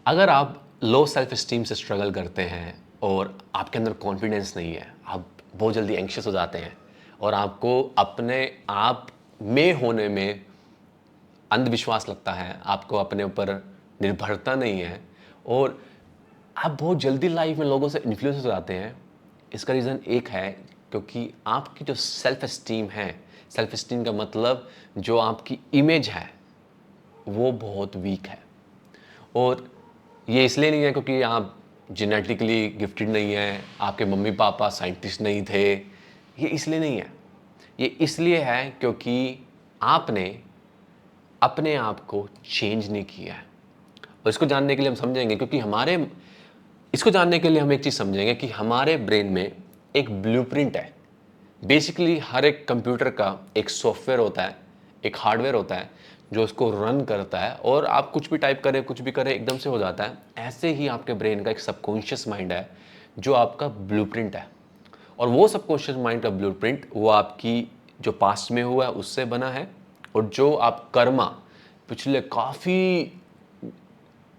अगर आप low self esteem से स्ट्रगल करते हैं और आपके अंदर कॉन्फिडेंस नहीं है, आप बहुत जल्दी एंग्शियस हो जाते हैं और आपको अपने आप में होने में अंधविश्वास लगता है, आपको अपने ऊपर निर्भरता नहीं है और आप बहुत जल्दी लाइफ में लोगों से इन्फ्लुएंस हो जाते हैं, इसका रीज़न एक है क्योंकि आपकी जो सेल्फ एस्टीम है, सेल्फ एस्टीम का मतलब जो आपकी इमेज है वो बहुत वीक है। और ये इसलिए नहीं है क्योंकि आप जेनेटिकली गिफ्टेड नहीं हैं, आपके मम्मी पापा साइंटिस्ट नहीं थे, ये इसलिए नहीं है। ये इसलिए है क्योंकि आपने अपने आप को चेंज नहीं किया है। और इसको जानने के लिए हम समझेंगे क्योंकि इसको जानने के लिए हम एक चीज़ समझेंगे कि हमारे ब्रेन में एक ब्लूप्रिंट है। बेसिकली हर एक कंप्यूटर का एक सॉफ्टवेयर होता है, एक हार्डवेयर होता है जो उसको रन करता है और आप कुछ भी टाइप करें, कुछ भी करें, एकदम से हो जाता है। ऐसे ही आपके ब्रेन का एक सबकॉन्शियस माइंड है जो आपका ब्लूप्रिंट है। और वो सबकॉन्शियस माइंड का ब्लूप्रिंट वो आपकी जो पास्ट में हुआ है उससे बना है और जो आप कर्मा पिछले काफ़ी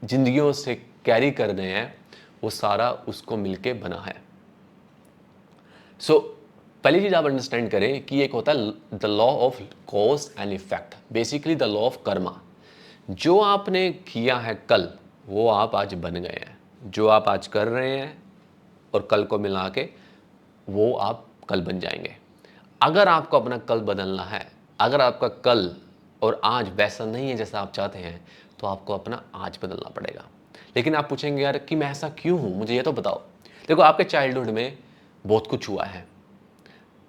जिंदगियों से कैरी कर रहे हैं वो सारा उसको मिलके बना है। सो पहली चीज आप अंडरस्टैंड करें कि एक होता है the law of cause and effect, basically the law of Karma. जो आपने किया है कल वो आप आज बन गए हैं, जो आप आज कर रहे हैं और कल को मिला के वो आप कल बन जाएंगे। अगर आपको अपना कल बदलना है, अगर आपका कल और आज वैसा नहीं है जैसा आप चाहते हैं, तो आपको अपना आज बदलना पड़ेगा। लेकिन आप पूछेंगे यार कि मैं ऐसा क्यों हूँ, मुझे ये तो बताओ। देखो, आपके चाइल्डहुड में बहुत कुछ हुआ है।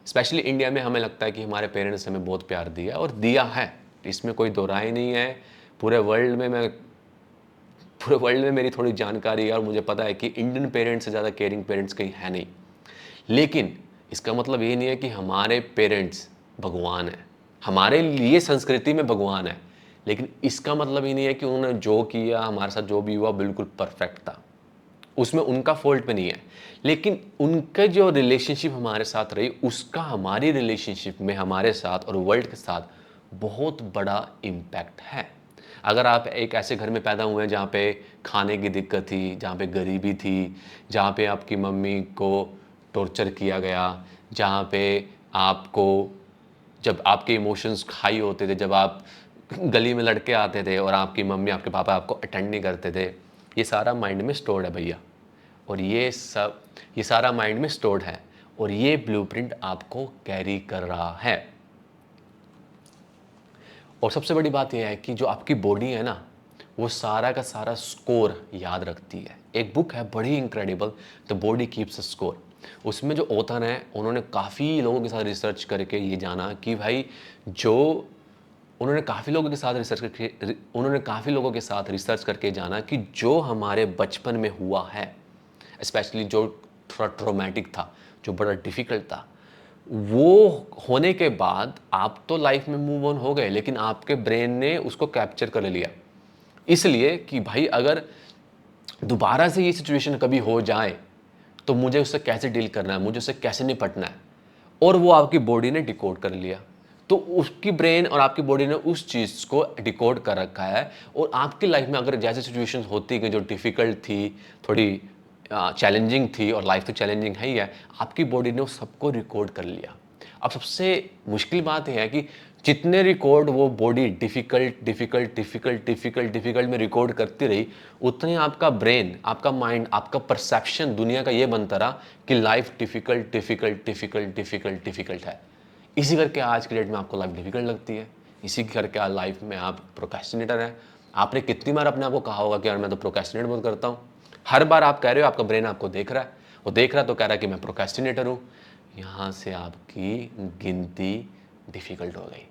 स्पेशली इंडिया में हमें लगता है कि हमारे पेरेंट्स हमें बहुत प्यार दिया और दिया है, इसमें कोई दो राय नहीं है। पूरे वर्ल्ड में मेरी थोड़ी जानकारी है और मुझे पता है कि इंडियन पेरेंट्स से ज़्यादा केयरिंग पेरेंट्स कहीं है नहीं। लेकिन इसका मतलब ये नहीं है कि हमारे पेरेंट्स भगवान है, हमारे लिए संस्कृति में भगवान है। लेकिन इसका मतलब ये नहीं है कि उन्होंने जो किया, हमारे साथ जो भी हुआ बिल्कुल परफेक्ट था, उसमें उनका फॉल्ट भी नहीं है। लेकिन उनका जो रिलेशनशिप हमारे साथ रही, उसका हमारी रिलेशनशिप में हमारे साथ और वर्ल्ड के साथ बहुत बड़ा इम्पैक्ट है। अगर आप एक ऐसे घर में पैदा हुए हैं जहाँ पे खाने की दिक्कत थी, जहाँ पे गरीबी थी, जहाँ पे आपकी मम्मी को टॉर्चर किया गया, जहाँ पे आपको जब आपके इमोशंस हाई होते थे, जब आप गली में लड़के आते थे और आपकी मम्मी आपके पापा आपको अटेंड नहीं करते थे, ये सारा माइंड में स्टोर्ड है भैया। और ये सारा माइंड में स्टोर्ड है और ये ब्लूप्रिंट आपको कैरी कर रहा है। और सबसे बड़ी बात यह है कि जो आपकी बॉडी है ना, वो सारा का सारा स्कोर याद रखती है। एक बुक है बड़ी incredible, the body keeps a score. उसमें जो ऑथर हैं उन्होंने काफ़ी लोगों के साथ रिसर्च करके ये जाना कि भाई जो उन्होंने काफ़ी लोगों के साथ रिसर्च करके जाना कि जो हमारे बचपन में हुआ है, स्पेशली जो थोड़ा ट्रोमेटिक था, जो बड़ा डिफ़िकल्ट था, वो होने के बाद आप तो लाइफ में मूव ऑन हो गए, लेकिन आपके ब्रेन ने उसको कैप्चर कर लिया। इसलिए कि भाई अगर दोबारा से ये सिचुएशन कभी हो जाए तो मुझे उससे कैसे डील करना है, मुझे उससे कैसे निपटना है। और वो आपकी बॉडी ने डिकोड कर लिया। तो उसकी ब्रेन और आपकी बॉडी ने उस चीज़ को डिकोड कर रखा है। और आपकी लाइफ में अगर जैसे सिचुएशंस होती गई जो डिफ़िकल्ट थी, थोड़ी चैलेंजिंग थी, और लाइफ तो चैलेंजिंग है ही है, आपकी बॉडी ने उस सबको रिकॉर्ड कर लिया। अब सबसे मुश्किल बात यह है कि जितने रिकॉर्ड वो बॉडी डिफ़िकल्ट में रिकॉर्ड करती रही, उतने आपका ब्रेन, आपका माइंड, आपका परसेप्शन दुनिया का ये बनता रहा कि लाइफ डिफ़िकल्ट है। इसी करके आज की डेट में आपको लाइफ डिफ़िकल्ट लगती है। इसी करके आज लाइफ में आप प्रोक्रेस्टिनेटर हैं। आपने कितनी बार अपने आप को कहा होगा कि यार मैं तो प्रोक्रेस्टिनेट बहुत करता हूँ। हर बार आप कह रहे हो, आपका ब्रेन आपको देख रहा है, वो देख रहा है तो कह रहा है कि मैं प्रोक्रेस्टिनेटर हूँ। यहाँ से आपकी गिनती डिफ़िकल्ट हो गई।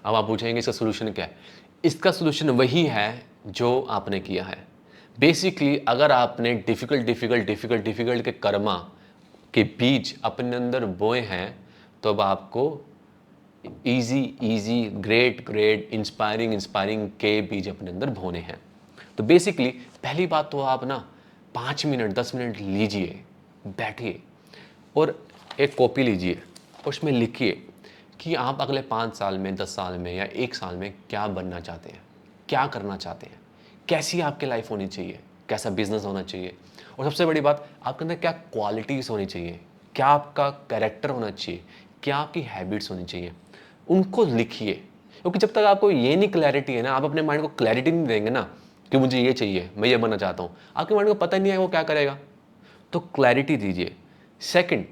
अब आप पूछेंगे इसका सोल्यूशन क्या है? इसका सोल्यूशन वही है जो आपने किया है। बेसिकली अगर आपने डिफ़िकल्ट के कर्मा के बीज अपने अंदर बोए हैं, तो अब आपको इजी ग्रेट इंस्पायरिंग के बीज अपने अंदर बोने हैं। तो बेसिकली पहली बात तो आप ना 5 मिनट 10 मिनट लीजिए, बैठिए और एक कॉपी लीजिए और उसमें लिखिए कि आप अगले 5 साल में, 10 साल में या 1 साल में क्या बनना चाहते हैं, क्या करना चाहते हैं, कैसी आपकी लाइफ होनी चाहिए, कैसा बिजनेस होना चाहिए, और सबसे बड़ी बात आपके अंदर क्या क्वालिटीज़ होनी चाहिए, क्या आपका कैरेक्टर होना चाहिए, क्या आपकी हैबिट्स होनी चाहिए, उनको लिखिए। क्योंकि जब तक आपको ये नहीं क्लैरिटी है ना, आप अपने माइंड को क्लैरिटी नहीं देंगे ना कि मुझे ये चाहिए, मैं ये बनना चाहता हूँ, आपके माइंड को पता ही नहीं है वो क्या करेगा। तो क्लैरिटी दीजिए। सेकंड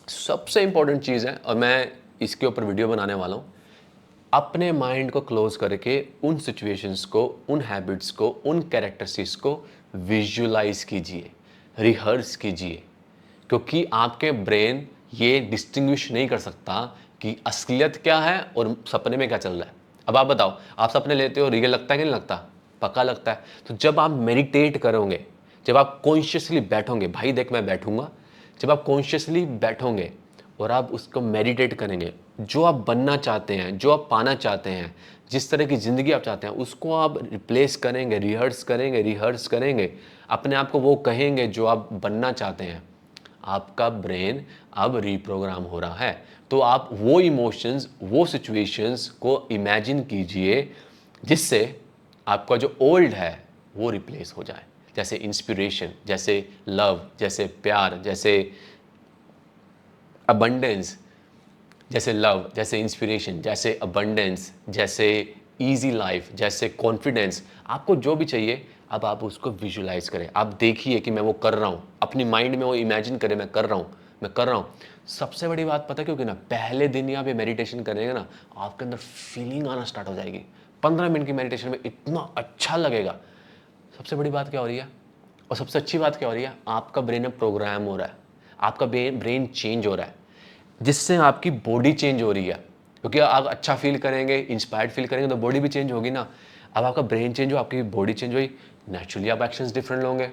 सबसे इंपॉर्टेंट चीज़ है, और मैं इसके ऊपर वीडियो बनाने वाला हूँ, अपने माइंड को क्लोज करके उन सिचुएशंस को, उन हैबिट्स को, उन कैरेक्टरिस्टिक्स को विजुलाइज कीजिए, रिहर्स कीजिए। क्योंकि आपके ब्रेन ये डिस्टिंग्विश नहीं कर सकता कि असलियत क्या है और सपने में क्या चल रहा है। अब आप बताओ, आप सपने लेते हो, रियल लगता है कि नहीं लगता? पक्का लगता है। तो जब आप मेडिटेट करोगे, जब आप कॉन्शियसली बैठोगे, भाई देख मैं बैठूंगा, जब आप कॉन्शियसली बैठोगे और आप उसको मेडिटेट करेंगे, जो आप बनना चाहते हैं, जो आप पाना चाहते हैं, जिस तरह की ज़िंदगी आप चाहते हैं, उसको आप रिप्लेस करेंगे, रिहर्स करेंगे, अपने आप को वो कहेंगे जो आप बनना चाहते हैं, आपका ब्रेन अब रीप्रोग्राम हो रहा है। तो आप वो इमोशंस, वो सिचुएशंस को इमेजिन कीजिए जिससे आपका जो ओल्ड है वो रिप्लेस हो जाए। जैसे इंस्पिरेशन, जैसे लव, जैसे प्यार, जैसे अबंडेंस, जैसे लव, जैसे इंस्पिरेशन, जैसे अबंडेंस, जैसे इजी लाइफ, जैसे कॉन्फिडेंस। आपको जो भी चाहिए अब आप उसको विजुलाइज करें। आप देखिए कि मैं वो कर रहा हूँ, अपनी माइंड में वो इमेजिन करें, मैं कर रहा हूँ, मैं कर रहा हूँ। सबसे बड़ी बात पता है क्योंकि ना, पहले दिन ही आप ये मेडिटेशन करेंगे ना, आपके अंदर फीलिंग आना स्टार्ट हो जाएगी। 15 मिनट की मेडिटेशन में इतना अच्छा लगेगा। सबसे बड़ी बात क्या हो रही है और सबसे अच्छी बात क्या हो रही है, आपका ब्रेन अब प्रोग्राम हो रहा है, आपका ब्रेन चेंज हो रहा है, जिससे आपकी बॉडी चेंज हो रही है। क्योंकि आप अच्छा फील करेंगे, इंस्पायर्ड फील करेंगे तो बॉडी भी चेंज होगी ना। अब आपका ब्रेन चेंज हो, आपकी बॉडी चेंज हुई, नेचुरली आप एक्शंस डिफरेंट होंगे।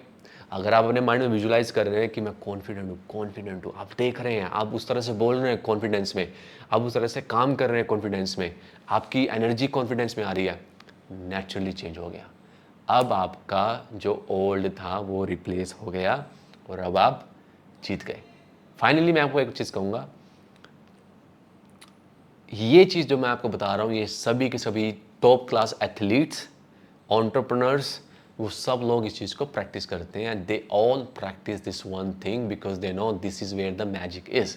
अगर आप अपने माइंड में विजुलाइज कर रहे हैं कि मैं कॉन्फिडेंट हूँ, आप देख रहे हैं, आप उस तरह से बोल रहे हैं कॉन्फिडेंस में, आप उस तरह से काम कर रहे हैं कॉन्फिडेंस में, आपकी एनर्जी कॉन्फिडेंस में आ रही है, नेचुरली चेंज हो गया। अब आपका जो ओल्ड था वो रिप्लेस हो गया और अब आप जीत गए। फाइनली मैं आपको एक चीज़ कहूँगा, ये चीज़ जो मैं आपको बता रहा हूँ, ये सभी के सभी टॉप क्लास एथलीट्स, एंटरप्रेन्योर्स, वो सब लोग इस चीज़ को प्रैक्टिस करते हैं। They all practice this one thing because they know this is where the magic is.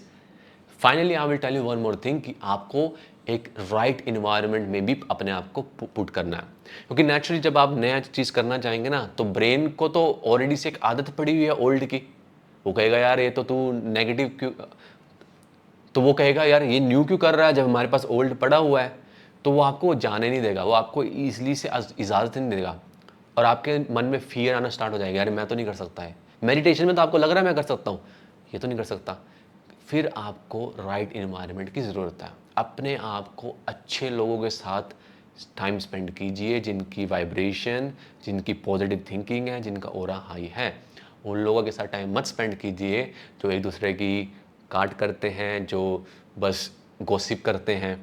Finally I will tell you one more thing कि आपको एक राइट इन्वायरमेंट में भी अपने आप को पुट करना है। क्योंकि नेचुरली जब आप नया चीज़ करना चाहेंगे ना, तो ब्रेन को तो ऑलरेडी से एक आदत पड़ी हुई है ओल्ड की। वो कहेगा यार ये तो तू नेगेटिव क्यों, तो वो कहेगा यार ये न्यू क्यों कर रहा है जब हमारे पास ओल्ड पड़ा हुआ है। तो वो आपको जाने नहीं देगा, वो आपको ईजिली से इजाज़त नहीं देगा, और आपके मन में फियर आना स्टार्ट हो जाएगा, यार मैं तो नहीं कर सकता है। मेडिटेशन में तो आपको लग रहा है मैं कर सकता हूँ, ये तो नहीं कर सकता। फिर आपको राइट इन्वायरमेंट की ज़रूरत है। अपने आप को अच्छे लोगों के साथ टाइम स्पेंड कीजिए, जिनकी वाइब्रेशन, जिनकी पॉजिटिव थिंकिंग है, जिनका ऑरा हाई है। उन लोगों के साथ टाइम मत स्पेंड कीजिए जो एक दूसरे की काट करते हैं, जो बस गॉसिप करते हैं।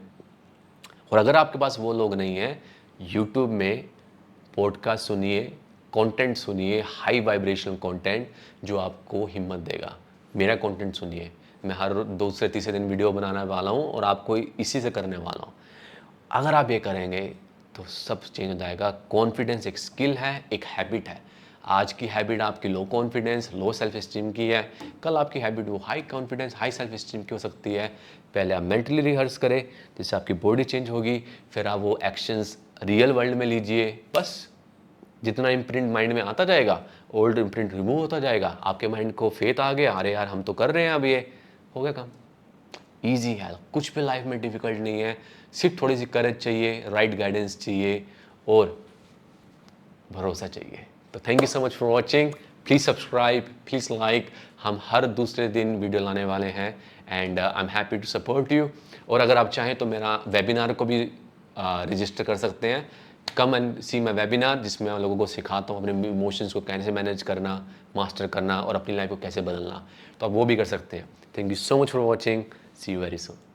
और अगर आपके पास वो लोग नहीं हैं, यूट्यूब में पॉडकास्ट सुनिए, कंटेंट सुनिए, हाई वाइब्रेशनल कंटेंट जो आपको हिम्मत देगा। मेरा कंटेंट सुनिए, मैं हर दूसरे तीसरे दिन वीडियो बनाने वाला हूँ और आपको इसी से करने वाला हूँ। अगर आप ये करेंगे तो सब चेंज हो जाएगा। कॉन्फिडेंस एक स्किल है, एक हैबिट है। आज की हैबिट आपकी low confidence, low self esteem की है, कल आपकी हैबिट वो high confidence, high self esteem की हो सकती है। पहले आप मेंटली रिहर्स करें, जिससे आपकी बॉडी चेंज होगी, फिर आप वो एक्शंस रियल वर्ल्ड में लीजिए। बस जितना इम्प्रिंट माइंड में आता जाएगा, ओल्ड इम्प्रिंट रिमूव होता जाएगा, आपके माइंड को फेथ आ गया, अरे यार हम तो कर रहे हैं, अब ये हो गया काम। ईजी है, कुछ भी लाइफ में डिफिकल्ट नहीं है, सिर्फ थोड़ी सी करेज चाहिए, राइट गाइडेंस चाहिए और भरोसा चाहिए। तो thank you so much for watching. Please subscribe, please like. हम हर दूसरे दिन वीडियो लाने वाले हैं and I am happy to support you. और अगर आप चाहें तो मेरा वेबिनार को भी रजिस्टर कर सकते हैं। Come and C my webinar, जिसमें मैं लोगों को सिखाता हूँ अपने इमोशंस को कैसे मैनेज करना, मास्टर करना और अपनी लाइफ को कैसे बदलना। तो आप वो भी कर सकते हैं। Thank you so much for watching. See you very soon.